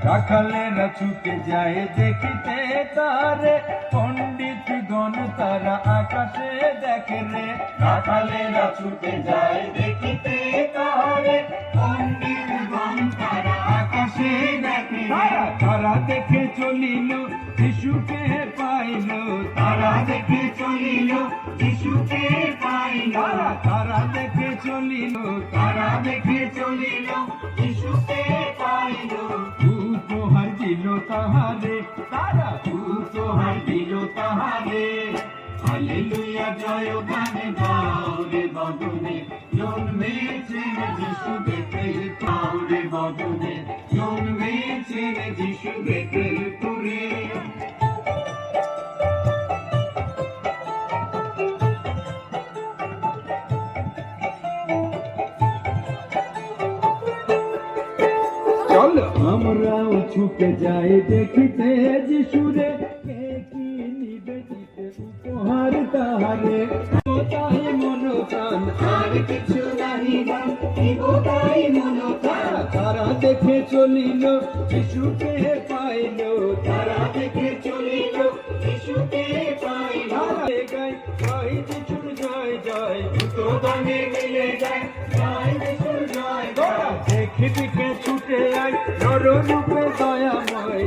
রাখালেরা ছুটে যায় দেখিতে তারে, পণ্ডিতগণ তারা আকাশে দেখে রে। রাখালেরা ছুটে যায় দেখিতে তারে, পণ্ডিতগণ তারা আকাশে দেখে রে। তারা দেখে চলিল যিশুকে পাইল, তারা দেখে চলিল যিশুকে পাইল। তারা দেখে চলিল, তারা দেখে চলিল যিশুকে পাইল। উপহার দিল তাহারে, তারা উপহার দিল তাহারে। হালেলুয়া জয় গান গাও রে বদনে, জন্মেছে যিশু বেতের তাওরে বদনে, জন্মেছে যিশু বেতের তুরে। চল আমরাও ছুটে যাই দেখিতে যিশুরে, কে কি নিবে দিতে উপহার তাহারে। তাই মন প্রাণ আর কিছু নাহি দাম, দিব তাই মনপ্রাণ। তারা দেখে চলিল যিশুকে পাইল, তারা দেখে চলিল যিশুকে পাইল। তারা গাই গাই যিশুর জয় জয়, তো গানে মিলে যায় জয় যিশুর জয় জয়। দেখে দেখে ছুটে আয় নর রূপে দয়াময়।